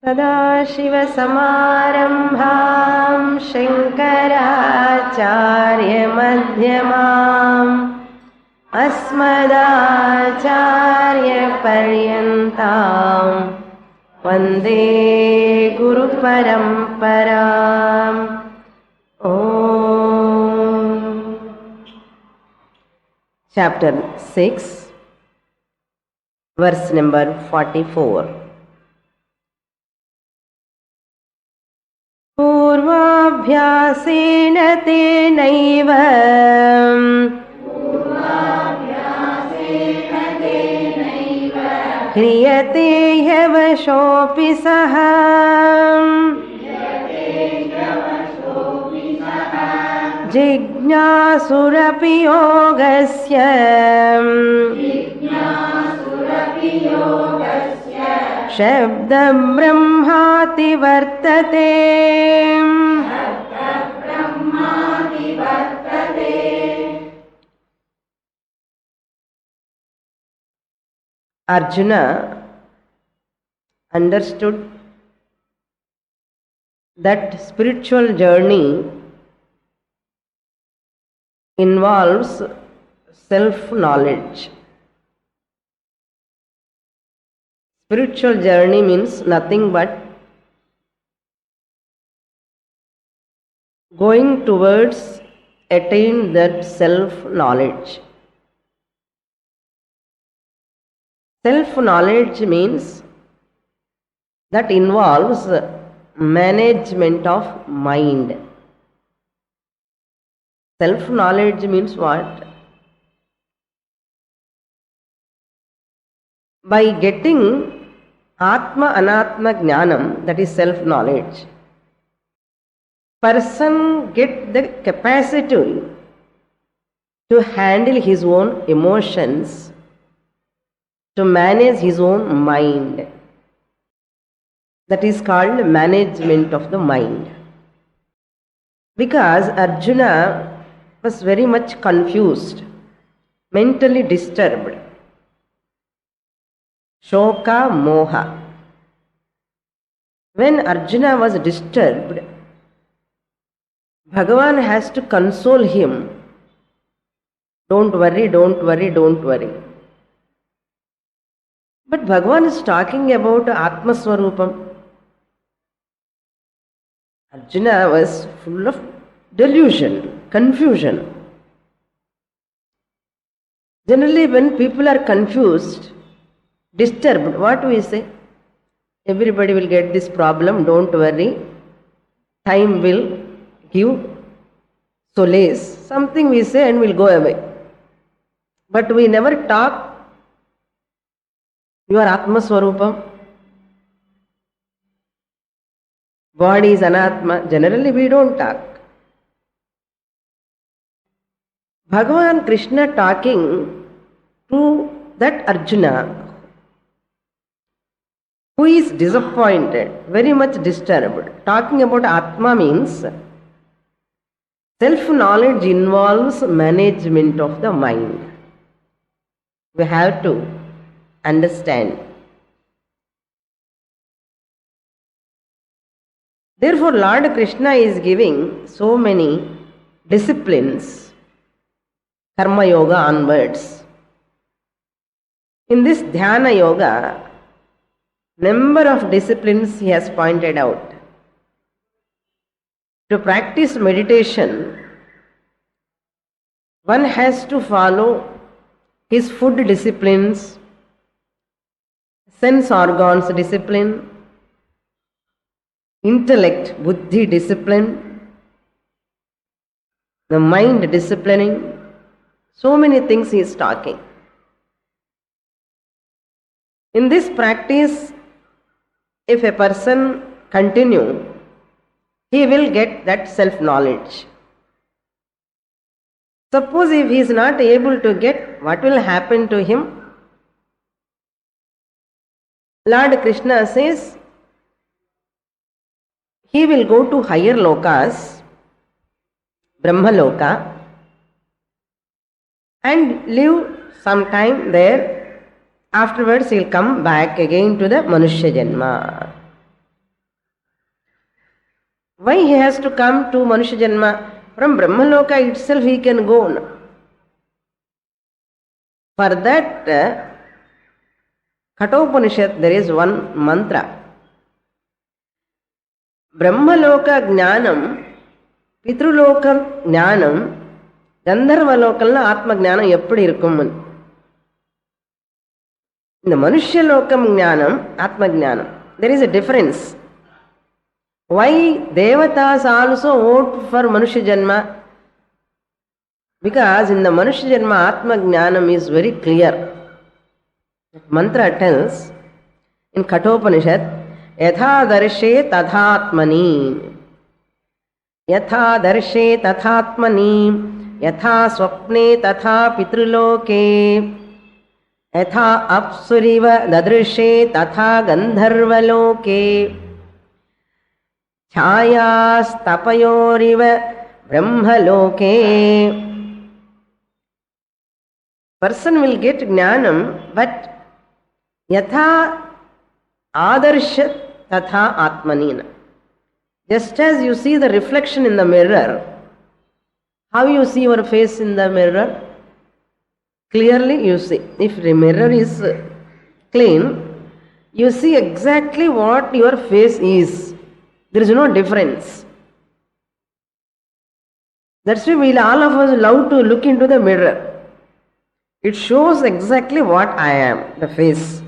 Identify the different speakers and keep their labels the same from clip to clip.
Speaker 1: सदाशिवसमारम्भां शङ्कराचार्यमध्यमाम् अस्मदाचार्यपर्यन्तां वन्दे गुरुपरम्पराम्। Chapter 6, verse number 44. पूर्वाभ्यासेन तेनैव क्रियते ह्यवशोऽपि सः जिज्ञासुरपि योगस्य शब्दं ब्रह्माति वर्तते। Arjuna understood that spiritual journey involves self-knowledge. Spiritual journey means nothing but going towards attain that self-knowledge. Self-knowledge means that involves management of mind. Self-knowledge means what? By getting Atma Anatma Jnanam, that is self-knowledge, person get the capacity to handle his own emotions, to manage his own mind. That is called management of the mind. Because Arjuna was very much confused, mentally disturbed. Shoka Moha. When Arjuna was disturbed, Bhagavan has to console him. Don't worry, don't worry, don't worry. But Bhagavan is talking about Atma Swarupam. Arjuna was full of delusion, confusion. Generally, when people are confused, disturbed, what do we say? Everybody will get this problem, don't worry. Time will give solace. Something we say and we'll go away. But we never talk. You are Atma Swarupam. Body is Anatma. Generally we don't talk. Bhagavan Krishna talking to that Arjuna who is disappointed, very much disturbed. Talking about Atma means self-knowledge involves management of the mind. We have to understand. Therefore, Lord Krishna is giving so many disciplines, Karma Yoga onwards. In this Dhyana Yoga, number of disciplines he has pointed out. To practice meditation, one has to follow his food disciplines, sense organs discipline, intellect, buddhi discipline, the mind disciplining. So many things he is talking. In this practice, if a person continue, he will get that self-knowledge. Suppose if he is not able to get, what will happen to him? Lord Krishna says, he will go to higher lokas, Brahma Loka, and live some time there. Afterwards he will come back again to the Manushya Janma. Why he has to come to Manushya Janma? From Brahmaloka itself he can go. For that, Kathopanishad, there is one mantra. Brahmaloka Jnanam, Pitruloka Jnanam, Gandharvalokalna Atma Jnanam eppadi irukkum. In the Manushya Lokam Jnanam, Atma Jnanam, there is a difference. Why Devatas also vote for Manushya Janma? Because in the Manushya Janma, Atma Jnanam is very clear. Mantra tells in Kathopanishad, Yatha darshe tathatmani. Yatha darshe tathatmani. Yatha swapne tatha pitruloke. Yatha apsuriva dadrishe tatha gandharvaloke. Chayas tapayoriva brahmaloke. Person will get jnanam, but yatha adarsha tatha atmanina. Just as you see the reflection in the mirror, how you see your face in the mirror? Clearly you see. If the mirror is clean, you see exactly what your face is. There is no difference. That's why all of us love to look into the mirror. It shows exactly what I am, the face.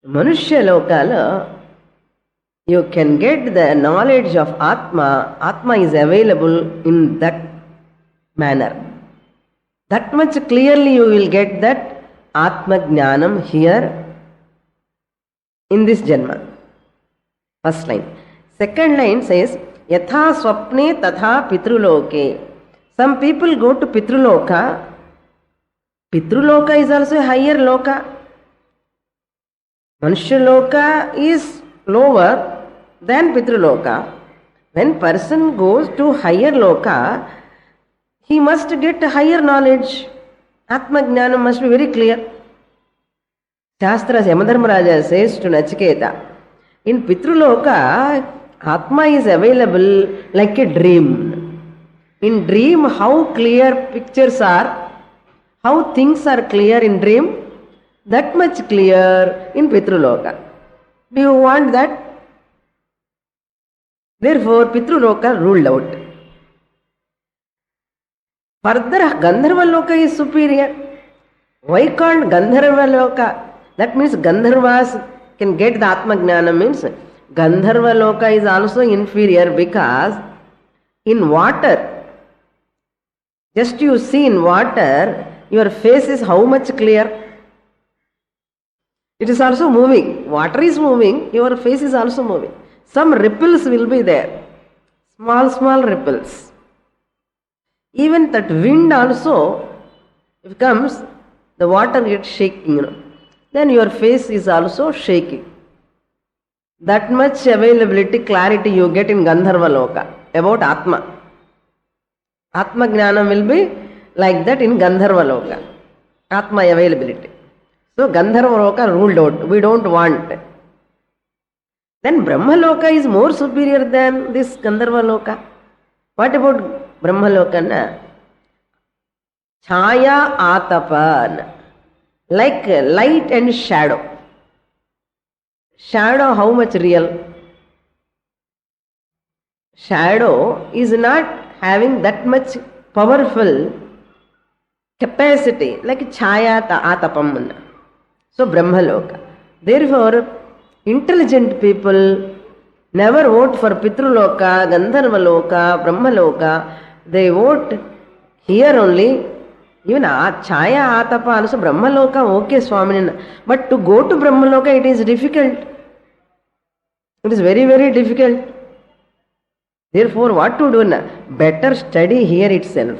Speaker 1: Manushya Lokala, you can get the knowledge of Atma. Atma is available in that manner. That much clearly you will get that Atma Jnanam here in this Janma. First line. Second line says, Yatha swapne tatha pitruloke. Some people go to Pitruloka. Pitruloka is also a higher loka. Manushya Loka is lower than Pitruloka. When person goes to higher loka, he must get higher knowledge. Atma Jnanam must be very clear. Shastra Yamadharmaraja says to Nachiketa, in Pitruloka, Atma is available like a dream. In dream, how clear pictures are, how things are clear in dream, that much clear in Pitruloka. Do you want that? Therefore, Pitruloka ruled out. Further, Gandharvaloka is superior. Why called Gandharvaloka? That means Gandharvas can get the Atma Jnana, means Gandharvaloka is also inferior because in water, just you see in water, your face is how much clear? It is also moving. Water is moving, your face is also moving. Some ripples will be there. Small ripples. Even that wind also, if it comes, the water gets shaking, then your face is also shaking. That much availability, clarity you get in Gandharvaloka about Atma. Atma Jnana will be like that in Gandharvaloka. Atma availability. So Gandharvaloka ruled out. We don't want. Then Brahmaloka is more superior than this Gandharvaloka. What about Brahmaloka? Chaya Atapan. Like light and shadow. Shadow, how much real? Shadow is not having that much powerful capacity like Chaya Atapam. So Brahmaloka. Therefore, intelligent people never vote for Pitruloka, Gandharvaloka, Brahmaloka. They vote here only. Even Chaya Atapa also Brahmaloka, okay Swaminina. But to go to Brahmaloka, it is difficult. It is very, very difficult. Therefore, what to do now? Better study here itself.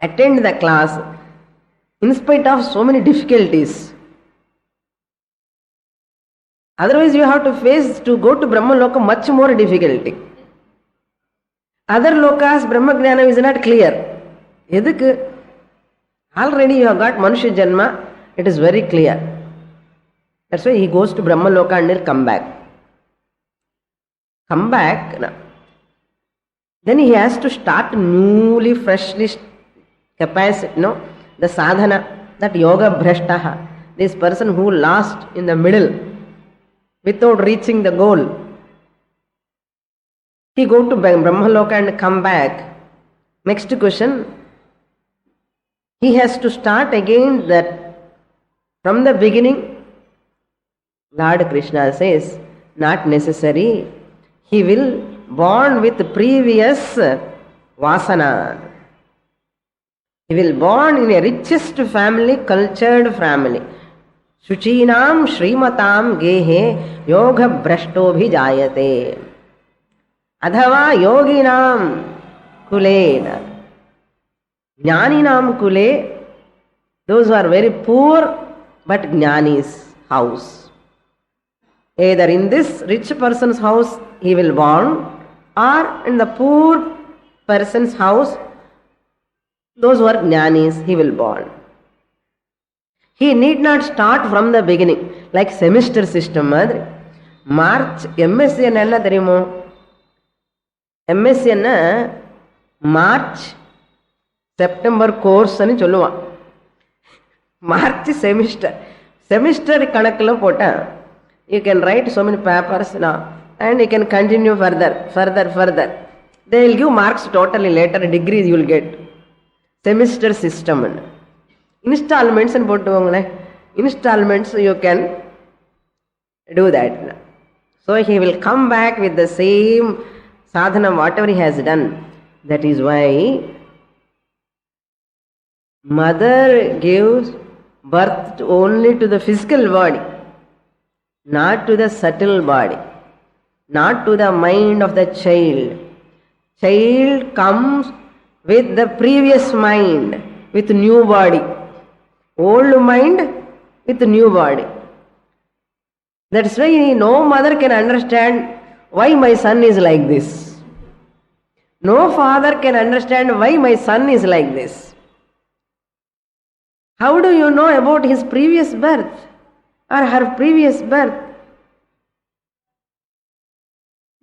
Speaker 1: Attend the class in spite of so many difficulties. Otherwise, you have to face to go to Brahmaloka much more difficulty. Other lokas, Brahma Jnana is not clear. Already you have got Manushya Janma, it is very clear. That's why he goes to Brahmaloka and he'll come back. come back, then he has to start newly, freshly capacity, the sadhana, that yoga bhrashtaha, this person who lost in the middle without reaching the goal. He go to Brahmaloka and come back. Next question, he has to start again that from the beginning. Lord Krishna says, not necessary. He will born with previous vasana. He will born in a richest family, cultured family. Shuchinam Srimatam Gehe Yoga Brashto Bhijayate. Adhava Yoginam Kulena. Jnaninam Kule, those who are very poor but Jnani's house. Either in this rich person's house he will born, or in the poor person's house, those who are Jnanis, he will born. He need not start from the beginning, like semester system. March, MSc enna theriyumo? MSc enna March, September course ani solluvan. March semester. Semester kanakkula pota. You can write so many papers now. And you can continue further. They will give marks totally later, degrees you will get. Semester system. Installments and installments you can do that. So he will come back with the same sadhana, whatever he has done. That is why mother gives birth only to the physical body, not to the subtle body, not to the mind of the child. Child comes with the previous mind, with new body. Old mind with new body. That's why no mother can understand why my son is like this. No father can understand why my son is like this. How do you know about his previous birth or her previous birth?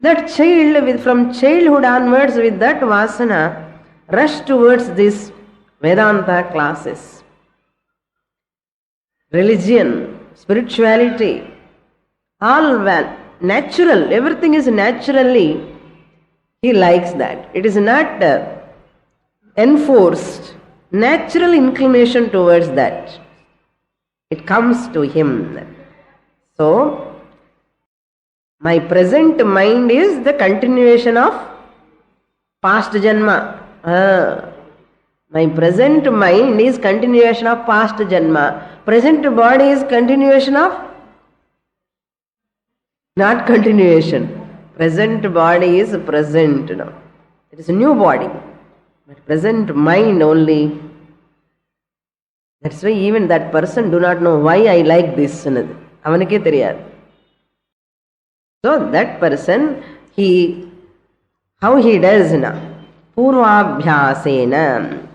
Speaker 1: That child, from childhood onwards, with that vasana, rush towards this Vedanta classes. Religion, spirituality, all well, natural, everything is naturally, he likes that. It is not enforced, natural inclination towards that. It comes to him. So, my present mind is the continuation of past janma. My present mind is continuation of past janma. Present body is continuation of? Not continuation. Present body is present. It is a new body. But present mind only. That's why even that person do not know why I like this. Avanike theriyadu. So that person, how he does Purvabhyasena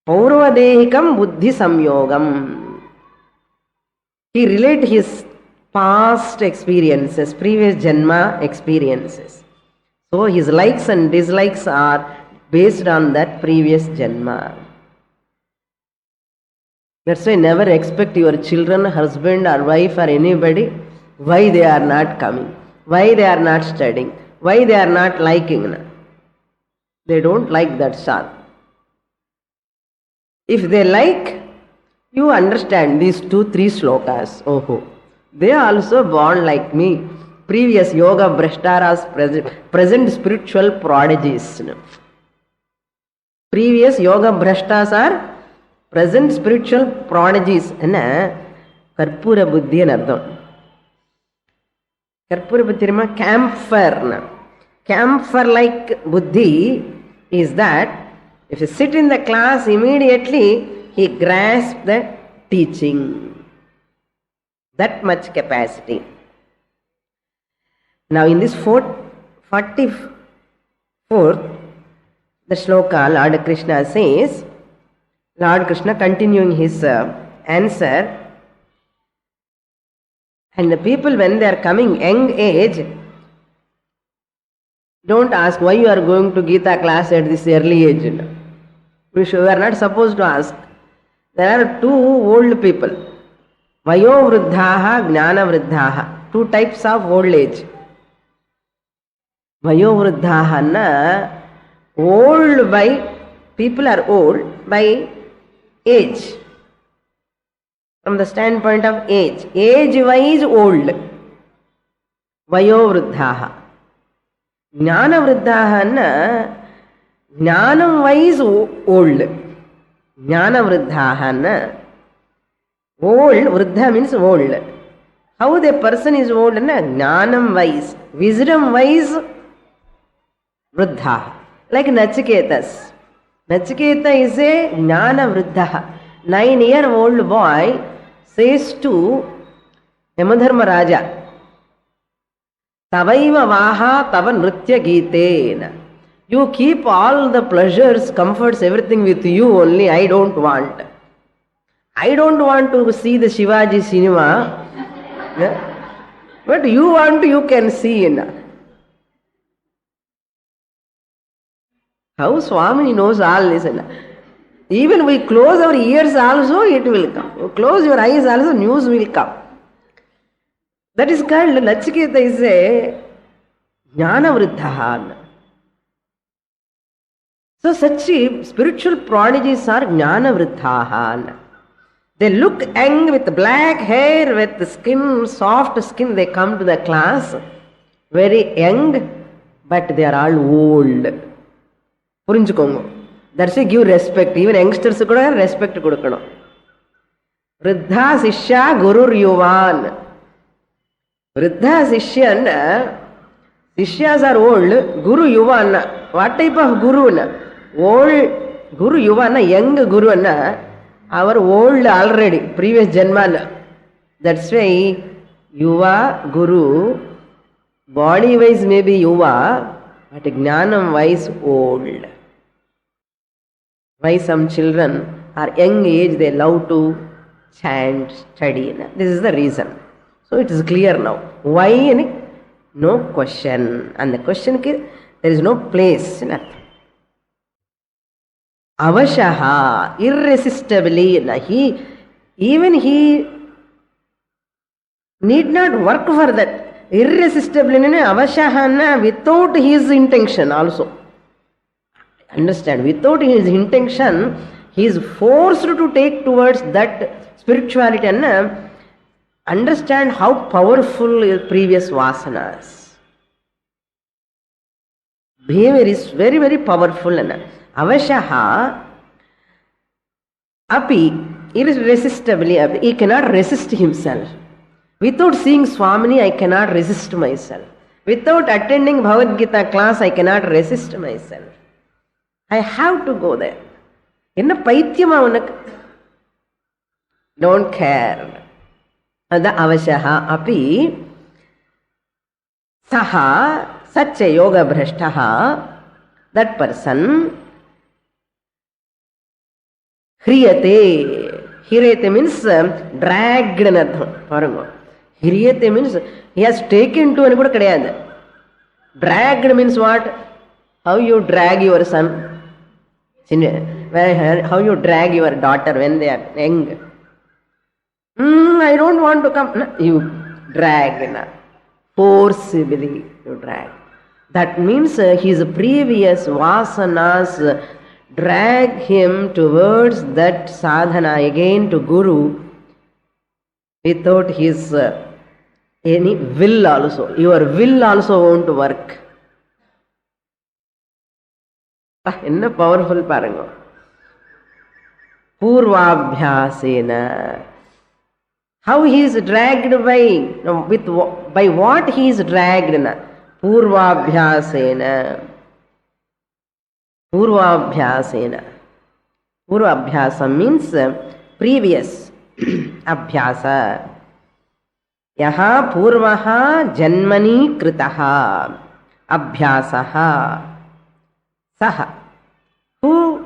Speaker 1: Paurvadehikam Buddhi Samyogam. He relate his past experiences, previous janma experiences. So his likes and dislikes are based on that previous janma. That's why never expect your children, husband or wife or anybody, why they are not coming, why they are not studying, why they are not liking. They don't like that sort. If they like, you understand these 2-3 slokas. Oh, they are also born like me. Previous yoga brashtaras, present spiritual prodigies. Previous yoga brashtas are present spiritual prodigies. Karpura buddhi anardam. Karpura buddhi camphor. Camphor like buddhi is that if you sit in the class, immediately he grasps the teaching. That much capacity. Now in this 44th, the shloka, Lord Krishna says, Lord Krishna continuing his answer, and the people when they are coming young age, Don't ask why you are going to Gita class at this early age. We are not supposed to ask. There are two old people. Vayo vruddhaha, jnana vruddhaha. Two types of old age. Vayo vruddhaha na old by, people are old by age. From the standpoint of age. Age-wise old. Vayo vruddhaha. Jnana vruddhaha na jnanam-wise old. Jnana vruddhaha na old. Vruddha means old. How the person is old na? Jnanam-wise. Wisdom-wise vruddhaha. Like Nachiketas. Nachiketa is a jnana vruddhaha. 9-year-old boy says to Yamadharma Raja, Tavaiva vaha tava nritya gitena. You keep all the pleasures, comforts, everything with you only. I don't want. I don't want to see the Shivaji cinema. But you want, you can see. How Swami knows all this. Even we close our ears also, it will come. You close your eyes also, news will come. That is called, Nachiketa is a jnana vruddhaha. So such spiritual prodigies are jnana vruddhaha. They look young with black hair, with the skin, soft skin. They come to the class, very young, but they are all old. Purinchukongo. That's why give respect. Even youngsters kuda respect kodukano. Vriddha Sishya Gurur Yuvan. Vriddha Sishya, Sishyas are old, Guru Yuvan. What type of Guru? Old Guru Yuvan, young Guru. Our old already, previous Janmana. That's why Yuva, Guru, body wise may be Yuva, but Jnanam wise old. Why some children are young age, they love to chant, study. This is the reason. So it is clear now. Why? No question. And the question is, there is no place. Avashaha, irresistibly. He need not work for that. Irresistibly, avashaha, without his intention also. Understand, without his intention, he is forced to take towards that spirituality and understand how powerful is previous vasanas. Behavior is very, very powerful. Avashaha api irresistibly, he cannot resist himself. Without seeing Swamini, I cannot resist myself. Without attending Bhagavad Gita class, I cannot resist myself. I have to go there. Enna paityama unak? Don't care. Ada avashaha api saha such a yoga bhrashtaha, that person hriyate. Hriyate means dragged in adham. Hriyate means he has taken to ani kuda kadiyadu. Dragged means what? How you drag your son? How you drag your daughter when they are young? I don't want to come. No, you drag. Forcibly you drag. That means his previous vasanas drag him towards that sadhana again to Guru without his any will also. Your will also won't work. Enna powerful parango. Purvabhyasena. How he is dragged by what he is dragged? Purvabhyasena. Purvabhyasena. Purvabhyasa means previous. Abhyasa. Yaha purvaha janmani kritaha. Abhyasaha. Saha, who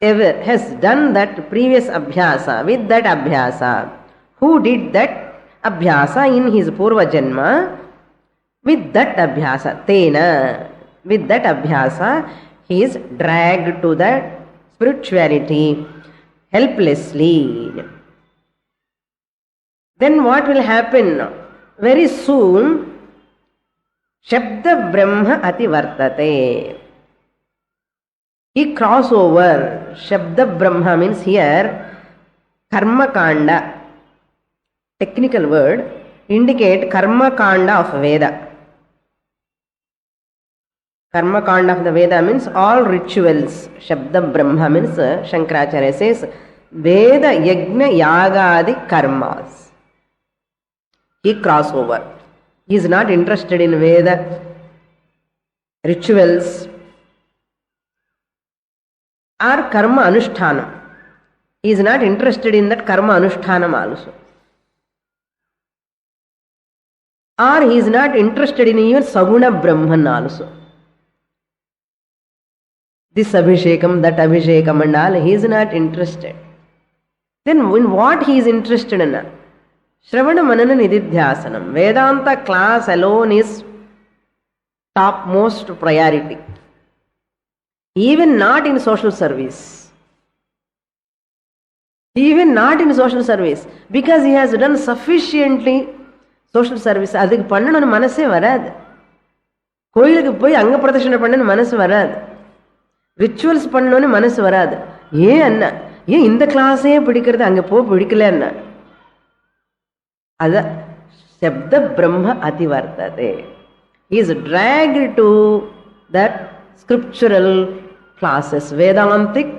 Speaker 1: ever has done that previous abhyasa, with that abhyasa, who did that abhyasa in his purva janma, With that abhyasa, tena, with that abhyasa, he is dragged to that spirituality helplessly. Then what will happen? Very soon, Shabda Brahma Ativartate. He cross over. Shabda Brahma means here Karma Kanda. Technical word indicate Karma Kanda of Veda. Karma Kanda of the Veda means all rituals. Shabda Brahma means Shankaracharya says Veda Yajna Yagadi Karmas. He cross over. He is not interested in Veda rituals or karma anushtanam. He is not interested in that karma anushtanam also. Or he is not interested in even Saguna Brahman also. This Abhishekam, that Abhishekam and all, he is not interested. Then in what he is interested in? Shravana Manana Nididhyasanam. Vedanta class alone is topmost priority. Even not in social service. Even not in social service. Because he has done sufficiently social service. அதுக்கு பண்ணணும்னு மனசே வராது. கோயிலுக்கு போய் அங்க பிரதட்சணை பண்ணணும்னு மனசு வராது. ரிச்சுவல்ஸ் பண்ணணும்னு மனசு வராது. ஏன் அண்ணா? ஏன் இந்த கிளாஸே பிடிக்கிறது அங்க போ பிடிக்கல அண்ணா? அத சப்த பிரம்ம அதிவர்த்ததே. He is dragged to that scriptural classes, Vedantic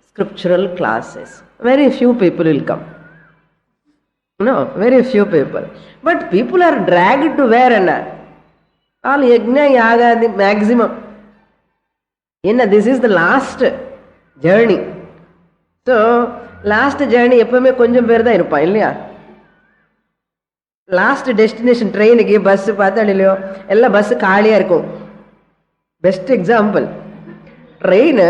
Speaker 1: scriptural classes. Very few people will come. No, very few people. But people are dragged to where and all yajna yaga the maximum. This is the last journey. So, last journey எப்பவுமே கொஞ்சம் பேர் தான் இருப்பான் இல்லையா? Last destination ட்ரெயினுக்கு bus பார்த்தா இல்லையோ எல்லாம் பஸ் காலியாக இருக்கும். Best example train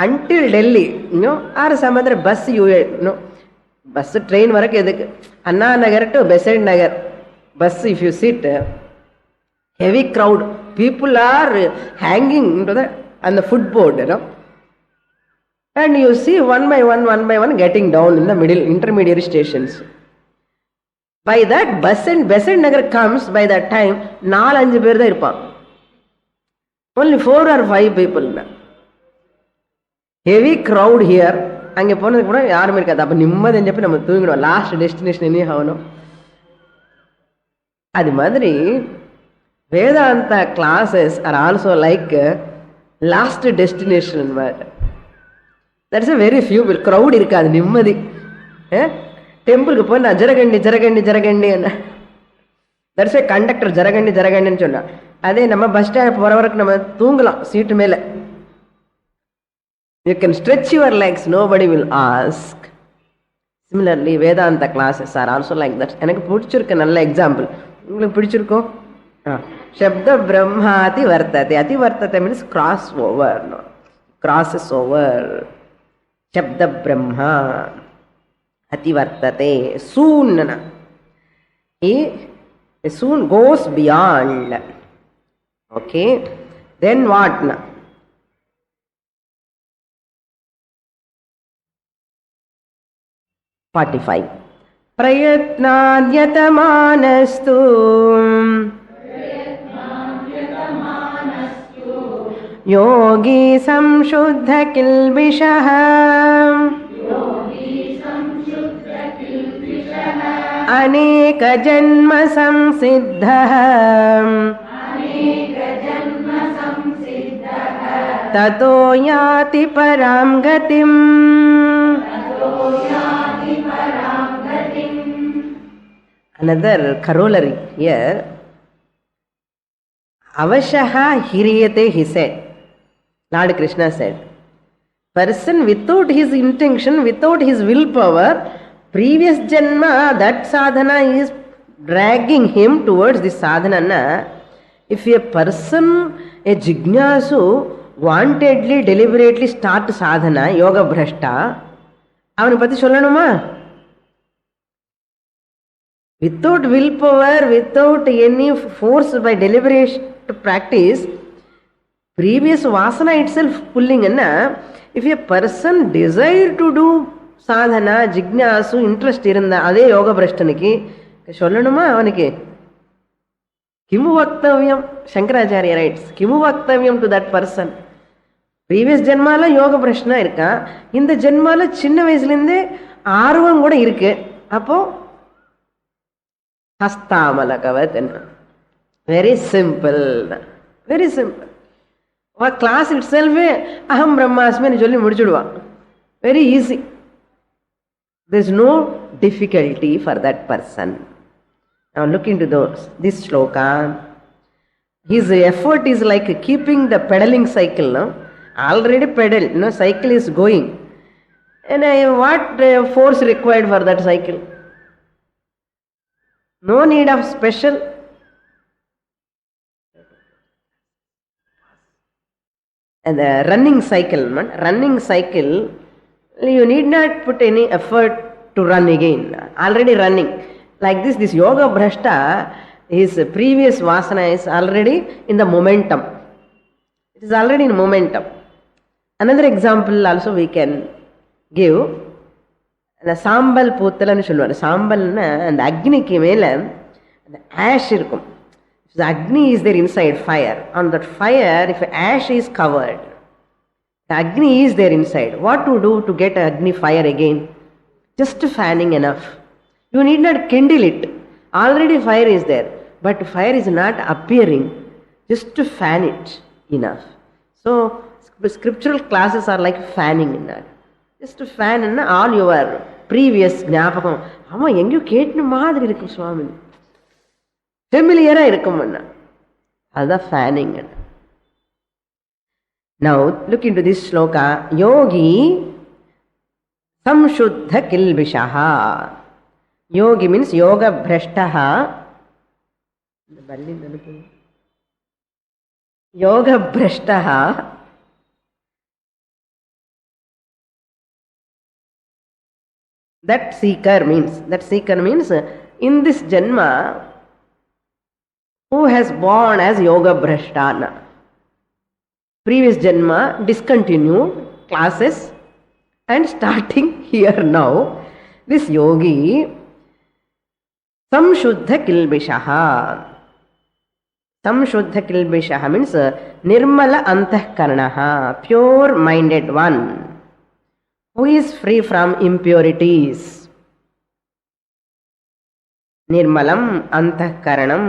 Speaker 1: until Delhi இன்னும் ஆறு சமந்திர பஸ் இன்னும் பஸ் ட்ரெயின் வரைக்கும் எதுக்கு? Anna Nagar to Besant Nagar bus if you sit heavy crowd people are hanging அந்த foot board and you see one by one getting down in the middle intermediary stations. By that bus and Besant Nagar comes, by that time 4-5 பேர் தான் இருப்பான். Only 4 or 5 people. Heavy crowd here. அங்கே போனதுக்கு கூட யாருமே இருக்காது. அப்போ நிம்மதின்னு చెప్పి நம்ம தூங்கிடுவோம். லாஸ்ட் டெஸ்டினேஷன் என்ன ஆகணும்? அது மாதிரி Vedanta classes are also like last destination. That's a very few people. Crowd இருக்காது, நிம்மதி. டெம்பிளுக்கு போய் நான் ஜரகண்டி என்ன தட்ஸ் ஏ கண்டக்டர் ஜரகண்டின்னு சொன்னா. அதே நம்ம பஸ் ஸ்டாண்ட் போற வரைக்கும் நம்ம தூங்கலாம் சீட்டு மேல. You can stretch your legs, nobody will ask. Similarly, Vedanta classes are also like that. எனக்கு பிடிச்சிருக்க நல்ல எக்ஸாம்பிள். உங்களுக்கு பிடிச்சிருக்கோ? சப்த Brahma அதிவர்த்ததே. அதிவர்த்ததே means cross over. Crosses over. Shabda Brahma Ativartate. Soon he soon goes beyond. Okay. Then what? 45. Prayatnadyatamaanastu योगी संशुद्ध किल्बिषः अनेक जन्म संसिद्धः ततो याति परां गतिम्. Another corollary here. Avashaha hiriyate, he said. Lord Krishna said, person without his intention, without his willpower, previous janma, that sadhana is dragging him towards this sadhana. If a person, a jignasu, wantedly, deliberately start sadhana, yoga bhrashta, avani pati sollanuma? Without willpower, without any force by deliberate practice, previous vasana itself pulling. If a person desire to do sadhana, jignasu, interest irunda ade yoga brashtaniki sollanuma avaniki kimu vaktavyam. Shankaracharya writes, kimu vaktavyam to that person. Previous janmala yoga prashna irka, இந்த ஜென்மால சின்ன வயசுல இருந்தே ஆர்வம் கூட இருக்கு. அப்போ ஹஸ்தாமலகவத் என்ன, very simple, very simple. Class itself அகம் பிரம்மாஸ்மின்னு சொல்லி முடிச்சுடுவான். Very easy. there is no difficulty for that person. Now look into this shloka. His effort is like keeping the pedaling cycle. No? Already pedal, cycle is going. And what force required for that cycle? No need of special. And the running cycle, you need not put any effort to run again. Already running. Like this yoga bhrashta, his previous vasana is already in the momentum. It is already in momentum. Another example also we can give. The sambal பூத்தலன்னு சொல்லுவாங்க. சாம்பல்னா அந்த அக்னிக்கு மேல அந்த ash இருக்கும். The agni is there inside fire. On that fire, if ash is covered, the agni is there inside. What to do to get agni fire again? Just fanning enough. You need not kindle it. Already fire is there, but fire is not appearing. Just to fan it enough. So scriptural classes are like fanning in that. Just to fan in all your previous ஞாபகம். ஆமா எங்கேயோ கேட்ட மாதிரி இருக்கு சுவாமி, ஃபெமிலியரா இருக்கும். அதுதான் fanning. Now look into this shloka. Yogi samshuddha kilbishaha. Yogi means yoga bhrashtaha. Yoga bhrashtaha. That seeker means in this janma who has born as yoga bhrashtana. Previous janma discontinued classes and starting here now. This yogi samshuddha kilbishaha. Samshuddha kilbishaha means nirmala antahkaranaha, pure minded one, who is free from impurities. Nirmalam antahkaranam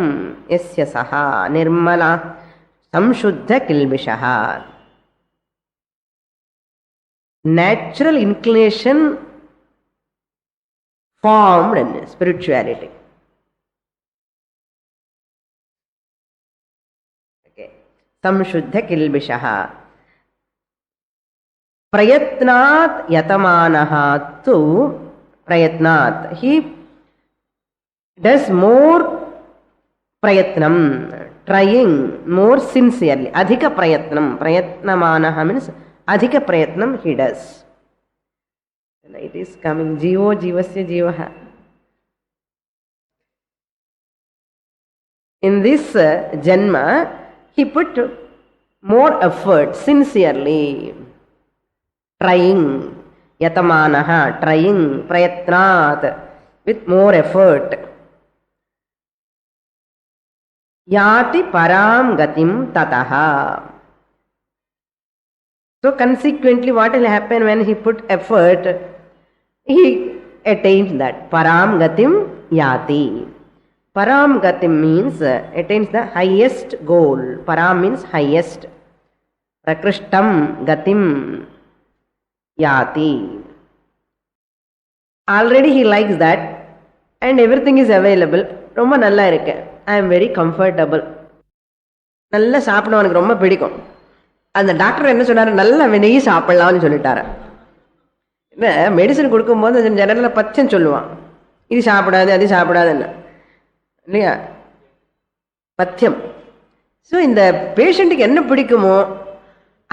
Speaker 1: yasya saha nirmala samshuddha kilbishaha. Natural inclination formed in spirituality. Okay. Samshuddha kilbishaha. Prayatnat yatamanaha tu prayatnat. He does more prayatnam, trying more sincerely. Adhika prayatnam. Prayatnamanaha means adhika prayatnam he does. It is coming. Jivo jivasya jivaha. In this janma, he put more effort, sincerely. Trying, yatamanaha, trying, prayatnat, with more effort. Yati param gatim tataha. So consequently, what will happen when he put effort? He attains that. Param gatim yati. Param gatim means attains the highest goal. Param means highest. Prakrishtam gatim yati. Already he likes that and everything is available. ரொம்ப நல்லா இருக்கு. I am very comfortable. நல்லா சாப்பிட எனக்கு ரொம்ப பிடிக்கும். அந்த doctor என்ன சொன்னாரு, நல்லா நெய் சாப்பிடலாம்னு சொல்லிட்டாரு. என்ன மெடிசன் கொடுக்கும்போது ஜெனரலாக பச்சைன்னு சொல்லுவான், இது சாப்பிடாது அது சாப்பிடாதுன்னு இல்லையா, பத்தியம். ஸோ இந்த பேஷண்ட்டுக்கு என்ன பிடிக்குமோ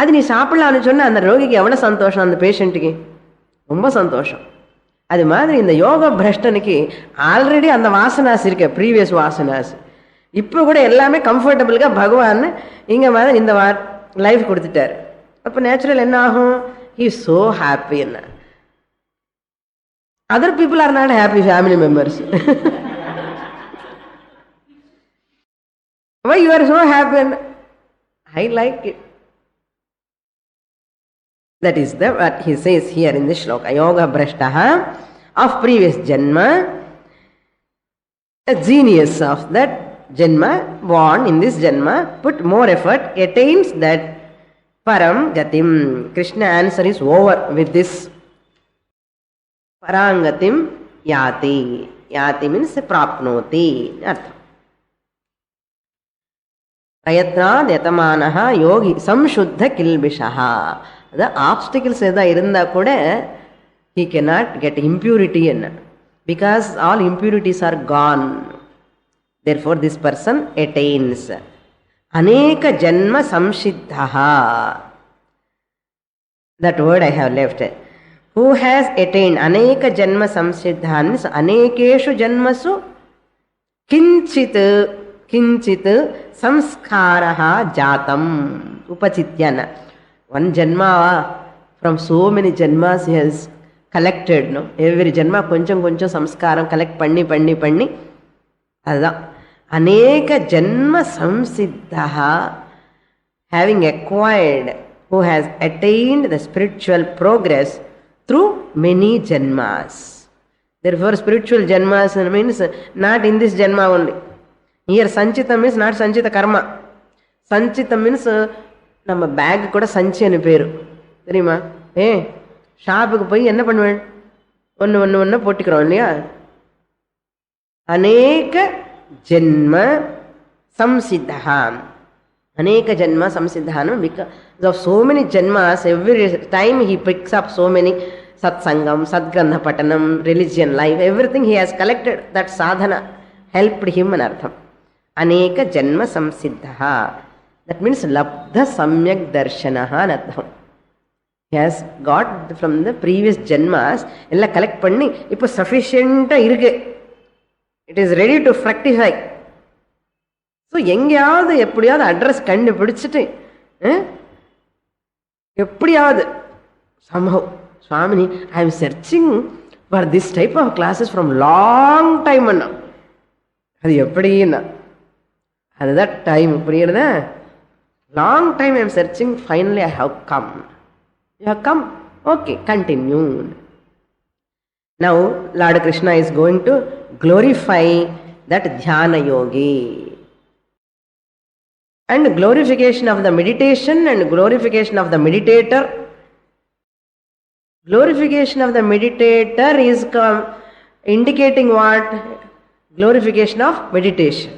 Speaker 1: அது நீ சாப்பிடலான்னு சொன்ன அந்த ரோகிக்கு எவ்வளோ சந்தோஷம், அந்த பேஷண்ட்டுக்கு ரொம்ப சந்தோஷம். அது மாதிரி இந்த யோக பிரஷ்டனுக்கு ஆல்ரெடி அந்த வாசனாஸ் இருக்கு, ப்ரீவியஸ் வாசனாஸ். இப்போ கூட எல்லாமே கம்ஃபர்டபுளுக்கா பகவான் இங்கே மாதிரி இந்த லைஃப் கொடுத்துட்டார். அப்போ நேச்சுரல் என்ன ஆகும்? He is so happy. என்ன other people are not happy, family members. Why you are so happy? And I like it. That is what he says here in this shloka. Yoga brashtaha of previous janma, a genius of that janma, born in this janma, put more effort, attains that param gatim. Krishna answer is over with this. Parangatim yati. Yati means prapnoti. Artham. பிரயத்னாத் யதமானஹ யோகி சம்சுத்த கில்பிஷஹ. அது ஆப்ஸ்டிகிள்ஸ் எதாவது இருந்தால் கூட he cannot get impurity in it, because all impurities are gone. Therefore this person attains aneka janma samsiddhaha. That word I have left. Who has attained aneka janma samsiddhaha means anekeshu janmasu kinchit किंचित संस्कारः जातम उपचित्यन. One janma from so many janmas he has collected. No, every janma koncham koncham samskaram collect panni panni panni. Adha aneka janma samsiddhaha, having acquired, who has attained the spiritual progress through many janmas. Therefore spiritual janmas means not in this janma only. Here sanchita means not sanchita karma. Sanchita means நம்ம back கூட சஞ்சி அனு பேரு தெரியுமா? ஷாப்புக்கு போய் என்ன பண்ணுவேன்? ஒன்று ஒன்று ஒன்று போட்டிக்கிறோம் இல்லையா? அநேக ஜென்ம சம்சித்தா. அநேக ஜென்ம சம்சித்தான்னு பிகாஸ் ஆஃப் சோ மெனி ஜென்மாஸ் every time he picks up so many சத்சங்கம், சத்கிரந்த பட்டனம், religion life, everything he has collected. That sadhana helped him in artham. Aneka janma samsiddha. That means labdha samyak darshanaha natham. He has got from the previous janmas ella collect panni ipo sufficient irukku. It is ready to fructify. So எங்கயாவது எப்படியாவது address கண்டுபிடிச்சிட்டு எப்படியாவது somehow Swamini, I am searching for this type of classes from long time now. அது எப்படின்னா அதுதான் time. புரியுறதா? Long time I am searching, finally I have come. You have come, okay, continue. Now Lord Krishna is going to glorify that dhyana yogi. And glorification of the meditation and glorification of the meditator. Glorification of the meditator is indicating what? Glorification of meditation.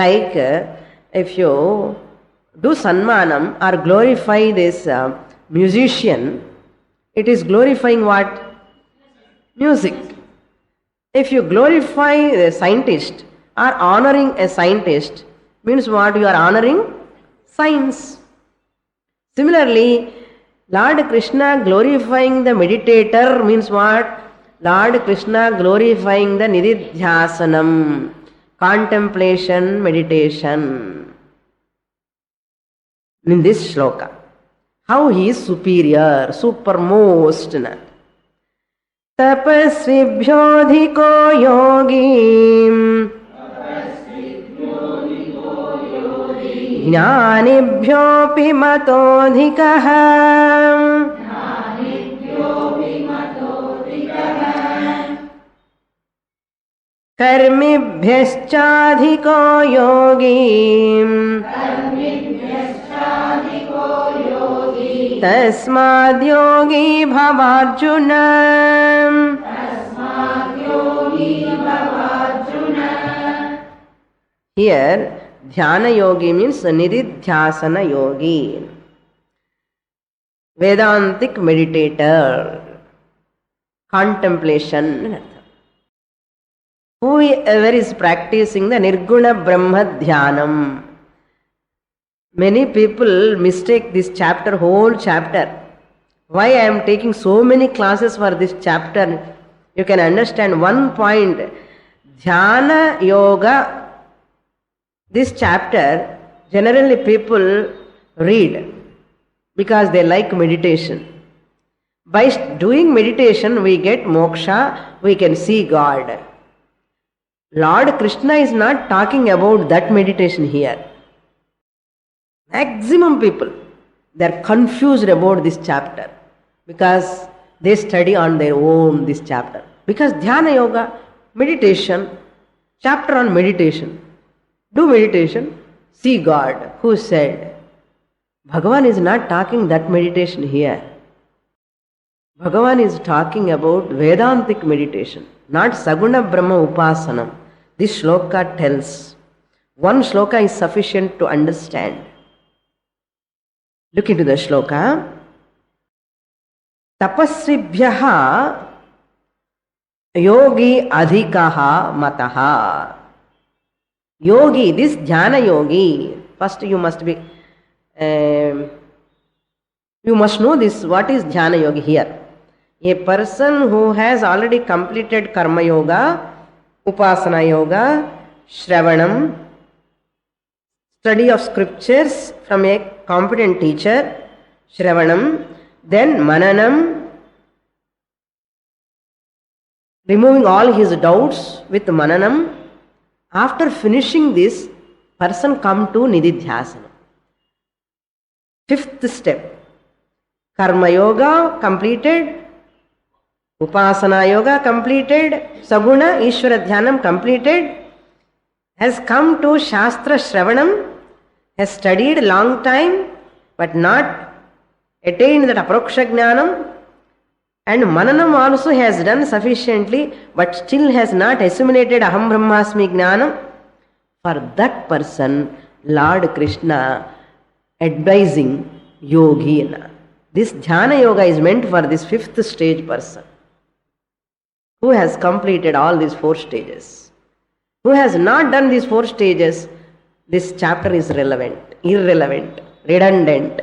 Speaker 1: Like if you do sanmanam or glorify this musician, it is glorifying what? Music. If you glorify a scientist or honoring a scientist, means what? You are honoring science. Similarly, Lord Krishna glorifying the meditator means what? Lord Krishna glorifying the nididhyasanam, contemplation, meditation. In this shloka, how he is superior, supermost. Tapasvibhyodhiko yogi jnanibhyopi matodhikaha. कर्मिभ्यश्चाधिको योगी तस्माद्योगी भवार्जुन. Here dhyana yogi means nididhyasana yogi, Vedantic meditator, contemplation. Whoever is practicing the Nirguna Brahma Dhyanam. Many people mistake this chapter, whole chapter, Why I am taking so many classes for this chapter? You can understand one point. Dhyana Yoga, this chapter, generally people read because they like meditation. By doing meditation, we get moksha, we can see God. Lord Krishna is not talking about that meditation here. Maximum people, they are confused about this chapter because they study on their own this chapter. Because Dhyana Yoga, meditation, chapter on meditation. Do meditation, see God. Who said? Bhagavan is not talking that meditation here. Bhagavan is talking about Vedantic meditation, not Saguna Brahma Upasanam. This shloka tells. One shloka is sufficient to understand. Look into the shloka. Tapasribhyaha yogi adhikaha mataha. Yogi, this jnana yogi. First you must know this. What is jnana yogi here? A person who has already completed karma yoga, upasana yoga, shravanam, study of scriptures from a competent teacher, shravanam, then mananam, removing all his doubts with mananam. After finishing this, person come to nididhyasana. Fifth step, karma yoga completed, upasana yoga completed, saguna ishvara dhyanam completed, has come to shastra shravanam, has studied long time but not attained that aproksha jnanam, and mananam also has done sufficiently but still has not assimilated aham brahmasmi jnanam. For that person, Lord Krishna advising yogi. This jnana yoga is meant for this fifth stage person who has completed all these 4 stages. Who has not done these 4 stages, this chapter is irrelevant, redundant.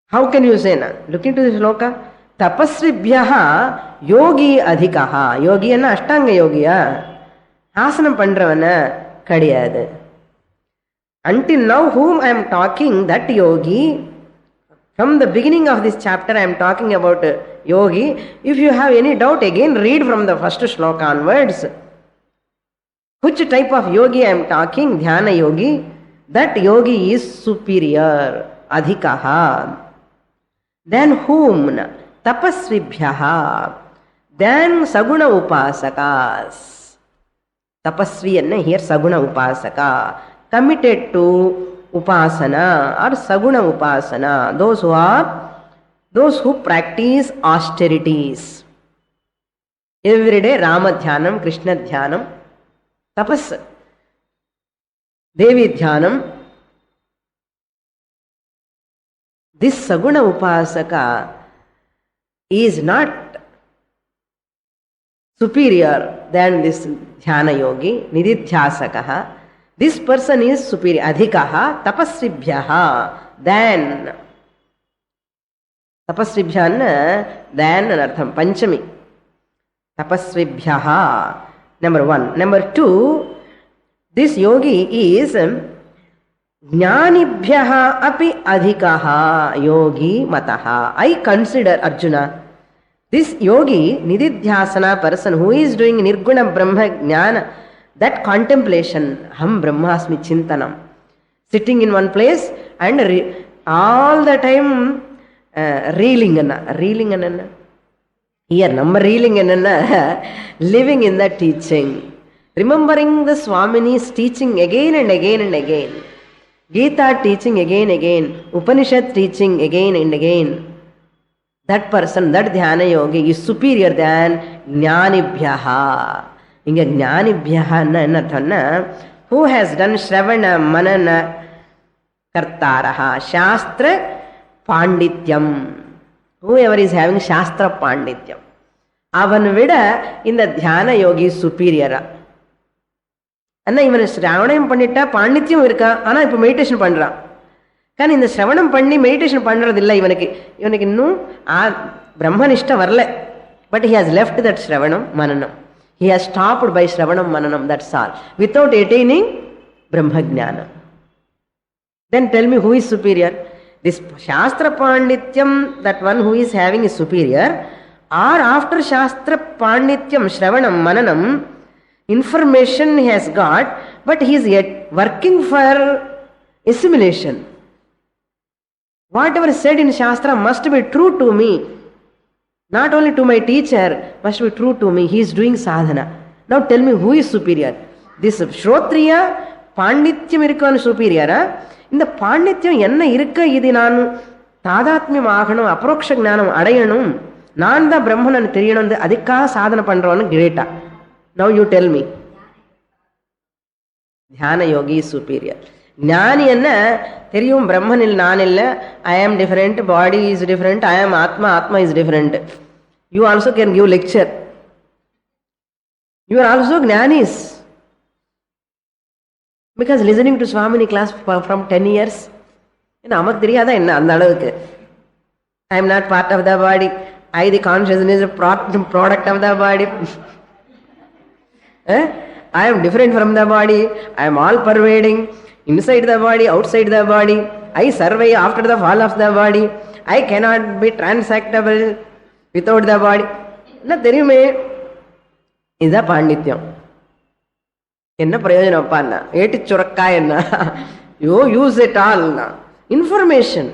Speaker 1: How can you say na? Look into this shloka. Tapasribhyaha yogi adhikaha. Yogi anna ashtanga yogiya. Asanam pandravana kadiyadu. Until now, whom I am talking, that yogi, from the beginning of this chapter I am talking about yogi. If you have any doubt, again read from the first shloka onwards. Which type of yogi I am talking? Dhyana yogi. That yogi is superior, adhikaha. Then whom? Tapasvibhyaha. Then saguna upasakas. Tapasvi anna here saguna upasaka. Committed to upasana or saguna upasana. Those who practice austerities. Every day Rama Dhyanam, Krishna Dhyanam, tapas, Devi Dhyanam. This saguna upasaka is not superior than this dhyana yogi, nididhyasakaha. This person is superior, adhikaha, tapasribhyaha, than. Tapasribhyanna, than anartham, panchami. Tapasribhyaha, number 1. Number 2, this yogi is jnanibhyaha api adhikaha yogi mataha. I consider, Arjuna, this yogi, nididhyasana person who is doing nirguna brahma jnana, that contemplation, ham brahmasmi chintanam, sitting in one place and all the time reeling anna. Here, number reeling anna, living in the teaching, remembering the Swamini's teaching again and again and again. Gita teaching again and again, Upanishad teaching again and again. That person, that dhyana yogi is superior than jnanibhyaha. Inga jnanibhyaha na who has done shravana manana kartaraha shastra pandityam. Whoever is having shastra pandityam, avan vida in the dhyana yogi is superior. அண்ணா இவன் ஸ்ராவணம் பண்ணிட்டா பாண்டித்யம் இருக்கா, ஆனால் இப்போ meditation பண்ணுறான். కానీ இந்த శ్రవణం பண்ணி மெடிடேஷன் பண்ணுறதில்லை இவனுக்கு இன்னும் பிரம்மனிஷ்ட வரல. But he has left that ஸ்ரவணம் மனனம். He has stopped by Shravanam Mananam, that's all, without attaining Brahma Jnana. Then tell me, who is superior? This Shastra Pandityam, that one who is having is superior, or after Shastra Pandityam, Shravanam Mananam, information he has got, but he is yet working for assimilation. Whatever said in Shastra must be true to me. Not only to my teacher, must be true to me. He is doing sadhana. Now tell me, who is superior? This Shrotriya Pandityam irukkan superior. இந்த பாண்டித்யம் என்ன இருக்க, இது நான் தாதாத்மியம் ஆகணும், அப்ரோக்ஷ ஞானம் அடையணும், நான் தான் பிரம்மன் தெரியணும், அதுக்காக சாதனை பண்றவனு கிரேட்டா. Now you tell me. Dhyana yogi superior. ஞானி என்ன தெரியும், பிரம்மனில் நான் இல்லை, I am different, body is different, I am atma, atma is different. You also can give lecture. You are also ஞானிஸ். Because listening to Swamini class from 10 years. ஏன்னா நமக்கு தெரியாதா என்ன அந்த அளவுக்கு. I am not part of the body, I the consciousness product of the body. I am different from the body, I am all pervading, inside the body, outside the body, I survive after the fall of the body, I cannot be transactable without the body. என்ன தெரியுமே, இதுதான் பாண்டித்யம். என்ன பிரயோஜனம் அப்பான்னா, ஏட்டி சுரக்கா என்ன, you use it ஆல்னா. Information,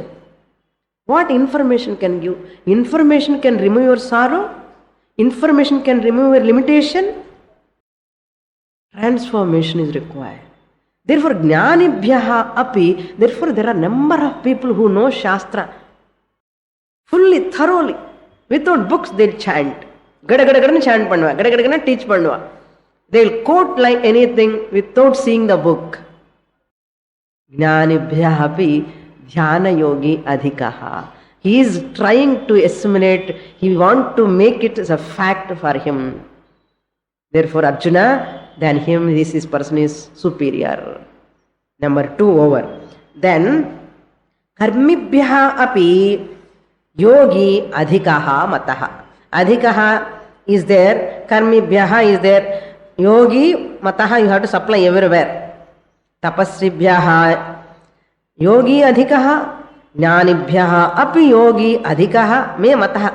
Speaker 1: what information can give? Information can remove your sorrow, information can remove your limitation. Transformation is required. Therefore, Jnanibhyaha api, therefore there are number of people who know Shastra fully, thoroughly. Without books, they'll chant. Gada chant பண்ணுவா, gada teach பண்ணுவா. They'll quote like anything without seeing the book. Jnanibhyaha api dhyana yogi adhikaha. He is trying to assimilate, he wants to make it as a fact for him. Therefore, Arjuna, than him, this person is superior. Number 2 over. Then karmibhyaha api yogi adhikaha mataha. Adhikaha is there, karmibhyaha is there, yogi mataha you have to supply everywhere. Tapasribhyaha yogi adhikaha, jnanibhyaha api yogi adhikaha me mataha.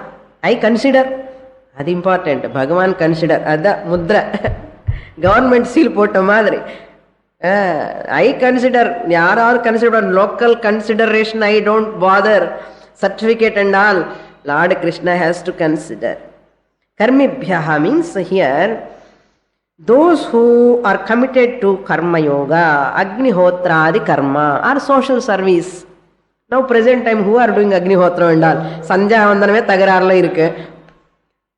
Speaker 1: I consider, அது important. பகவான் consider, அதுதான் முத்ரா, government seal போட்ட மாதிரி. I consider, யாராவது consider, local consideration, I don't bother certificate and all. Lord Krishna has to consider. கர்மிபியா means here those who are committed to karma yoga, agnihotradi karma or social service. Now present time who are doing agnihotra and all, Sanjha வந்தனமே தகராறுல இருக்கு.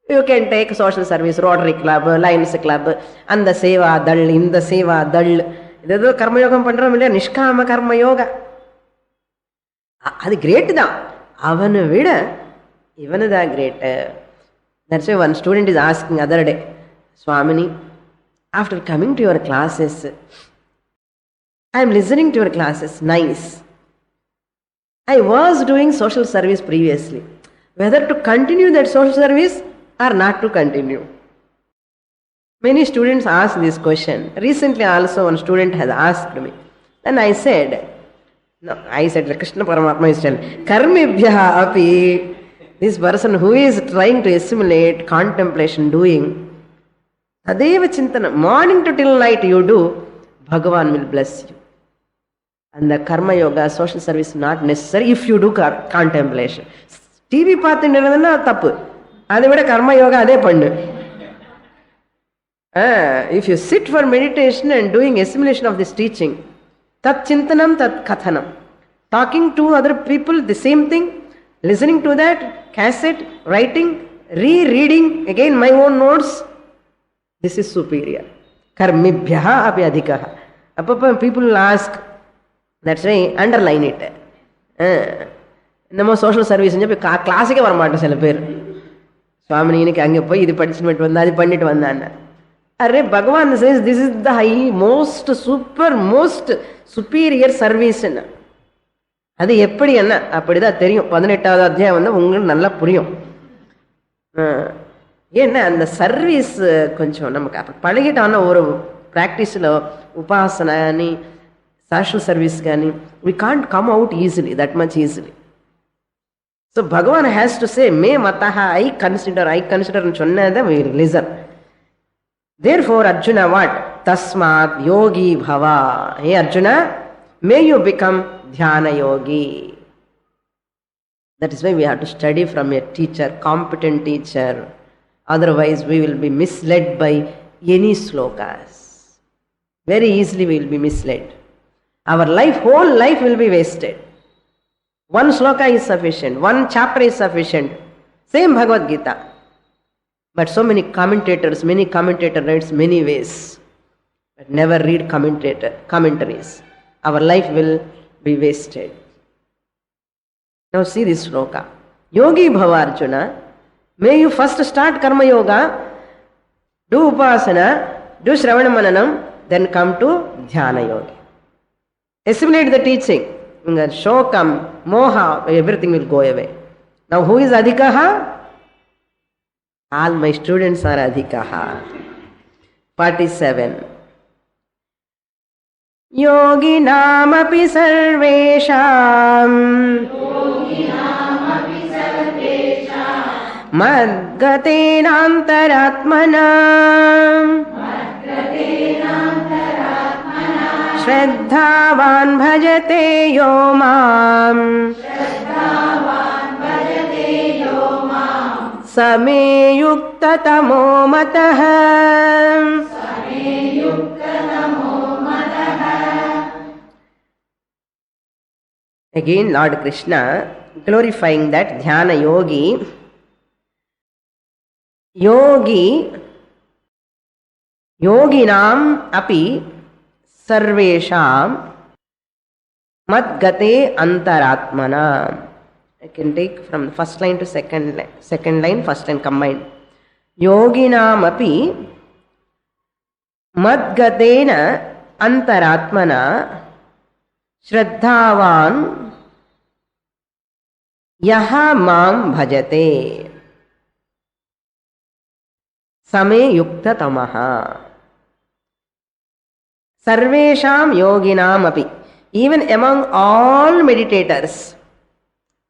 Speaker 1: You can take social service, Rotary Club, Lions Club, அந்த சேவா தள், இந்த சேவா தள், இது கர்மயோகம் பண்றோம் இல்லையா, நிஷ்காம கர்மயோகா. அது great தான், அவனை விட இவனு தான் great. That's why one student is asking other day, Swamini, after coming to your classes, I am listening to your classes, nice. I was doing social service previously. Whether to continue that social service or not to continue. Many students ask this question. Recently also one student has asked me. Then I said, Krishna Paramatma is telling, Karmibhyaha api, this person who is trying to assimilate contemplation, doing, Tadeva Chintana, morning to till night you do, Bhagavan will bless you. And the karma yoga, social service not necessary if you do contemplation. TV பார்த்துன்னா தப்பு, அதை விட கர்ம யோகா அதே பண்ணு. If you sit for meditation and doing assimilation of this teaching, tat chintanam tat kathanam, talking to other people the same thing, listening to that cassette, writing, rereading again my own notes, this is superior. Karmibhyaha api adhikaha. Appa people will ask, that's why underline it. நம்ம social service செஞ்சு போய் கிளாஸுக்கே வரமாட்டோம் சில பேர். சுவாமி இன்னைக்கு அங்கே போய் இது படிச்சுட்டு வந்தா, அது பண்ணிட்டு வந்தான்னு. அரே பகவான் chase this is the high most super most superior service. அது எப்படி என்ன அப்படிதான் தெரியும். 18வது அத்தியாயம் வந்து உங்களுக்கு நல்லா புரியும். ஏன்னா அந்த சர்வீஸ் కొంచెం நமக்கு அப்போ పழగిட்டான ஒரு ప్రాక్టీస్లో ఉపాసన కానీ సోషల్ సర్వీస్ కానీ we can't come out easily, that much easily. So Bhagavan has to say, me mataha, I consider and சொன்னதை we listen. Therefore Arjuna what? Tasmat yogi bhava. Hey Arjuna, may you become dhyana yogi. That is why we have to study from a teacher, competent teacher. Otherwise we will be misled by any slokas. Very easily we will be misled. Our whole life will be wasted. One sloka is sufficient, one chapter is sufficient. Same Bhagavad Gita. But so many commentators writes many ways. But never read commentaries. Our life will be wasted. Now see this sloka. Yogi bhava Arjuna. May you first start karma yoga, do upasana, do shravana mananam, then come to dhyana yoga. Assimilate the teaching. Shokam, moha, everything will go away. Now who is adhikaha? All my students are adhikaha. 47. Yoginam api sarvesham madgatena antaratmana Shraddhavan bhajate yo mam Same yukta tamo matah. Again Lord Krishna glorifying that dhyana yoginam api sarvesham madgate antaratmana. I can take from the first line to second line, first line combined. Yoginam api madgatena antaratmana shraddhavan yaha mam bhajate same yukta tamaha. Sarvesham yoginam api. Even among all meditators,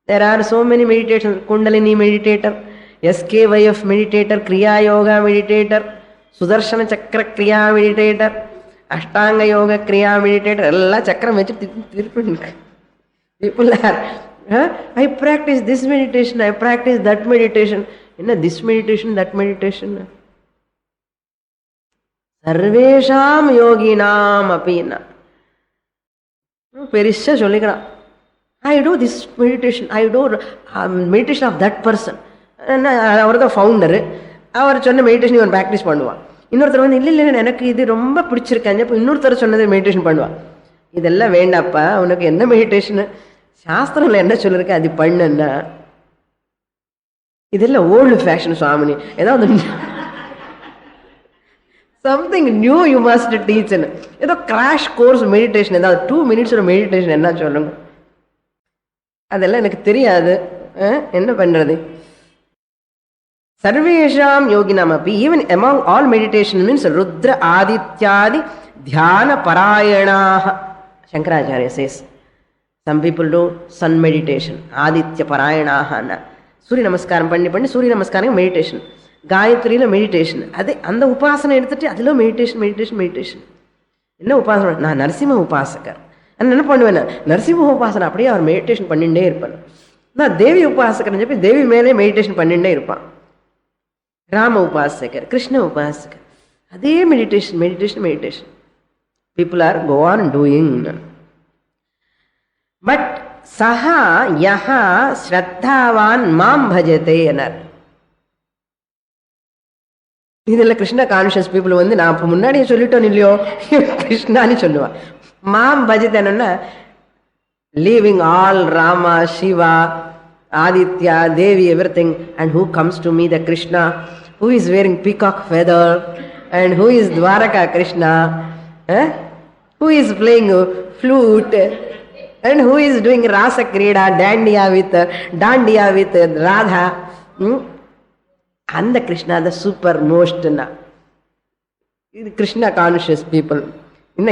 Speaker 1: there are so many meditations. Kundalini meditator, SKYF meditator, Kriya Yoga meditator, Sudarshana Chakra Kriya meditator, Ashtanga Yoga Kriya meditator. Alla chakra people are, I practice this meditation, I practice that meditation. This meditation, that meditation. Sarvesham yoginam apina. Perisha solikana. I do this meditation, I do meditation of that person. அவர் தான் founder. அவர் சொன்ன meditation இவன் practice பண்ணுவான். இன்னொருத்தர் வந்து இல்லை எனக்கு இது ரொம்ப பிடிச்சிருக்காங்க, இப்போ இன்னொருத்தர் சொன்னதை மெடிடேஷன் பண்ணுவான். இதெல்லாம் வேண்டாப்பா, உனக்கு என்ன மெடிடேஷனு, சாஸ்திரத்தில் என்ன சொல்லியிருக்க அது பண்ணுன்னா, இதெல்லாம் ஓல்டு ஃபேஷன் சுவாமினி, ஏதாவது சம்திங் நியூ யூ மஸ்ட் டீச்னு, ஏதோ கிராஷ் கோர்ஸ் மெடிடேஷன், ஏதாவது 2 minutes ஒரு மெடிடேஷன் என்ன சொல்லுங்க, அதெல்லாம் எனக்கு தெரியாது, என்ன பண்றது. Sarvesham yoginam api, even among all meditation means Rudra Adityadi Dhyana Parayanaha. Shankaracharya says, some people do sun meditation, Aditya Parayanaha. Surya Namaskaram பண்ணி Surya Namaskaram meditation, Gayatriல meditation. அது அந்த உபாசனை எடுத்துட்டு அதில meditation. என்ன உபாசனை? நான் நரசிம்ம உபாசகர். நான் என்ன பண்ணுவேன், நரசிம்ம உபாசனை அப்படியே அவர் மெடிடேஷன் பண்ணிட்டே இருப்பார். நான் தேவி உபாசகர்னு சொல்லி தேவி மேலே மெடிடேஷன் பண்ணிட்டே இருப்பான். ராம உபாசகர், கிருஷ்ண உபாசகர், அதே meditation. People are go on doing. But saha yaha shraddhavan mam bhajate enar. இதெல்லாம் கிருஷ்ண கான்ஷியஸ் பீப்புள் வந்து நான் இப்போ முன்னாடியே சொல்லிட்டோம் இல்லையோ, கிருஷ்ணான்னு சொல்லுவான். மாம் பஜதேன்னா leaving all Rama, Shiva, Aditya, Devi, everything, and who comes to me, the Krishna who is wearing peacock feather, and who is Dwaraka Krishna, who is playing flute, And who is doing Rasa Krida, Dandiya with Radha? And the Krishna, the supermost. Krishna conscious people.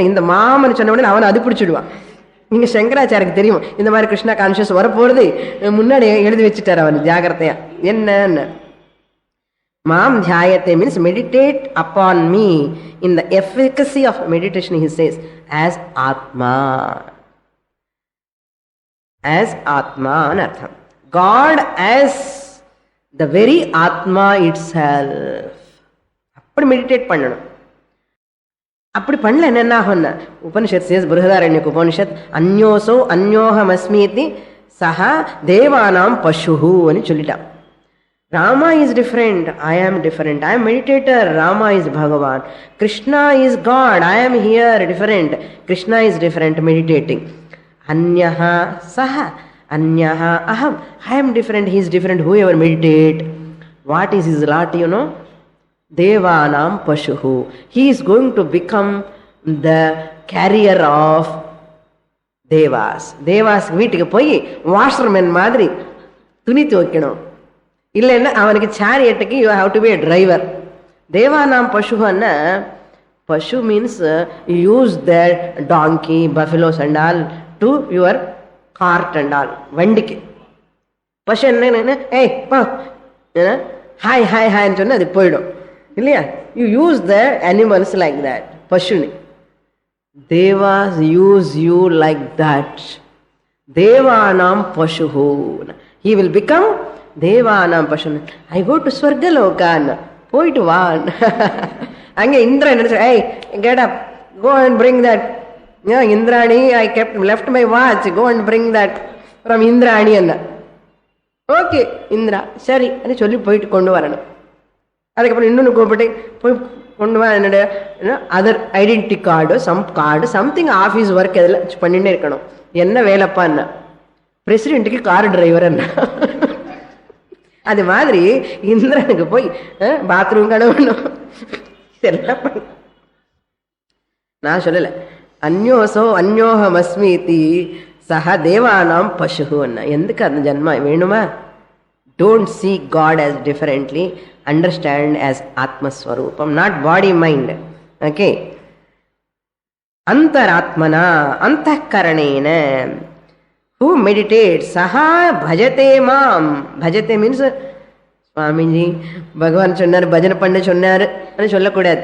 Speaker 1: இந்த மாமன் சொன்ன உடனே அவனை அது பிடிச்சிடுவான். நீங்க சங்கராச்சாரிக்கு தெரியும் இந்த மாதிரி கிருஷ்ணா கான்சியஸ் வரப்போறது, முன்னாடி எழுதி வச்சுட்டார் அவன் ஜாகிரதையா. என்னன்னு மாம் தியாயத்தை means meditate upon me. In the efficacy of meditation he says as atma. As ஆத்மான்னு அர்த்தம். God as the very atma itself. அப்படி மெடிடேட் பண்ணணும். அப்படி பண்ணல என்ன ஆகும்னா உபனிஷத் சேஸ் பிருஹதாரண்யக் உபனிஷத் அந்யோசோ அந்யோஹமஸ்மீதி சஹா தேவானாம் பசுஹு అని சொல்லிட்டான். Rama is different, I am different. I am meditator, Rama is Bhagavan. Krishna is God, I am here different. Krishna is different, meditating. Anyaha saha, anyaha aham. I am different, he is different. Whoever meditate, what is his lot, you know? Devanam Pashuhu. He is going to become the carrier of Devas. Devas வீட்டுக்கு போய் washerman மாதிரி துணி துவைக்கணும். இல்லைன்னா அவனுக்கு சேரியட்டுக்கு you have to be a driver. தேவானாம் பசுன்னா பசு means you use their donkey, buffaloes and all to your cart and all. வண்டிக்கு பசு என்ன ஏய் பா ஹாய் ஹாய் ஹாய்ன்னு சொன்னா அது போயிடும் இல்லையா? You use the animals like that. பசுனி தேவாஸ் யூஸ் யூ லைக் தட். தேவானாம் பசுஹு. ஹி வில் பிகம் தேவானாம் பசுனு. ஐ கோ டு ஸ்வர்கலோகான். போயிட்டு வா. அங்கே இந்திரன் என்ன ஏய் get up, go and bring that. Indrani I kept left my watch, go and bring that from Indrani என்ன. ஓகே இந்திரா சரி అని சொல்லி போயிட்டு கொண்டு வரணும். அதுக்கப்புறம் இன்னொன்று கூப்பிட்டு போய் கொண்டு வா என்னோட other identity card something office work எதில் பண்ணிட்டே இருக்கணும். என்ன வேலைப்பா என்ன பிரசிடென்ட்டுக்கு கார் டிரைவர் என்ன. அது மாதிரி இந்திரனுக்கு போய் பாத்ரூம் கழுவணும். இதெல்லாம் பண்ண நான் சொல்லலை. அந்யோசோ அந்யோஹமஸ்மீதி சஹா தேவானாம் பசுஹுன்னா. எதுக்கு அந்த ஜன்மா வேணுமா? Don't see God as differently, understand as Atma Swarupam, not body mind. Okay. Antaratmana, antahkaranena. Who meditates, saha bhajate mam. Bhajate means, Swamiji, Bhagavan சொன்னார், பஜனை பண்ண சொன்னார் అని சொல்லக்கூடாது.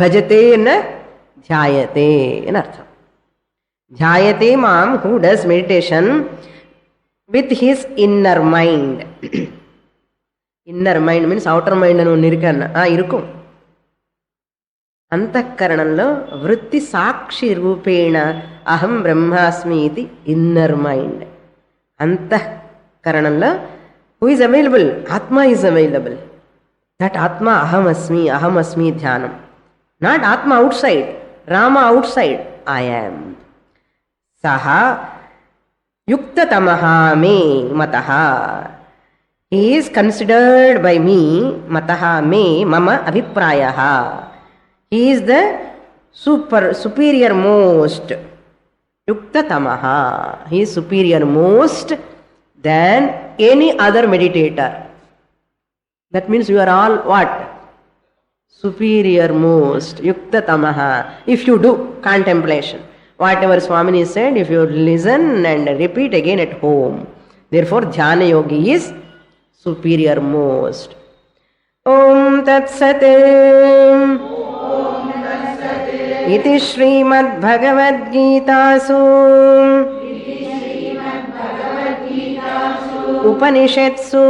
Speaker 1: Bhajate என்ன தியாயத்தே என்ன அர்த்தம். தியாயத்தே mam, who does meditation with his inner mind. Inner mind means outer mind అని ஒன்று இருக்கா? இருக்கும். అంతఃకరణంలో వృత్తి సాక్షి రూపేణ అహం బ్రహ్మాస్మి ఇది ఇన్నర్ మైండ్. అంతఃకరణంలో who is available? Atma is available. That atma అహమస్మి అహమస్మి ధ్యానం. Not atma outside, Rama outside. I am సహా యుక్తతమః మే మతః. He is considered by me, mataha me, mama abhiprayah. He is the superior most. Yuktatamaha. He is superior most than any other meditator. That means you are all what? Superior most. Yuktatamaha. If you do contemplation. Whatever Swamini said, if you listen and repeat again at home. Therefore, Dhyana Yogi is superior most. Om Tat Sat. Iti Srimad Bhagavad Gitasu Upanishatsu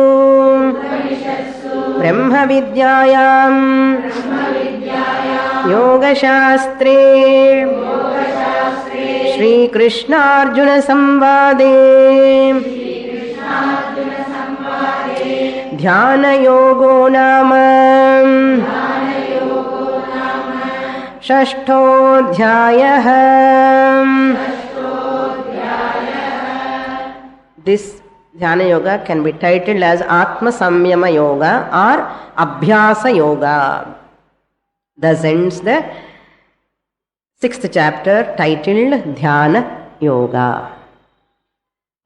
Speaker 1: Brahma Vidyayam Yoga Shastre Shri Krishna Arjuna Samvade Dhyana Yogo Nama Shashtodhyayah. This Dhyana Yoga can be titled as Atma Samyama Yoga or Abhyasa Yoga. Thus ends the 6th chapter titled Dhyana Yoga.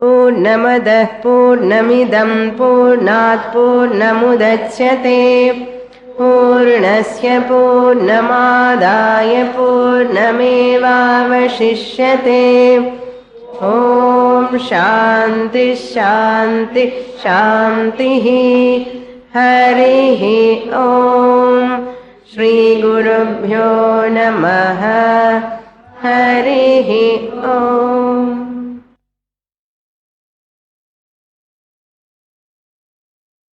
Speaker 1: पूर्णमदः पूर्णमिदं पूर्णात् पूर्णमुदच्यते पूर्णस्य पूर्णमादाय पूर्णमेवावशिष्यते। ॐ शान्ति शान्ति शान्तिः। हरिः ॐ। श्रीगुरुभ्यो नमः। हरिः ॐ।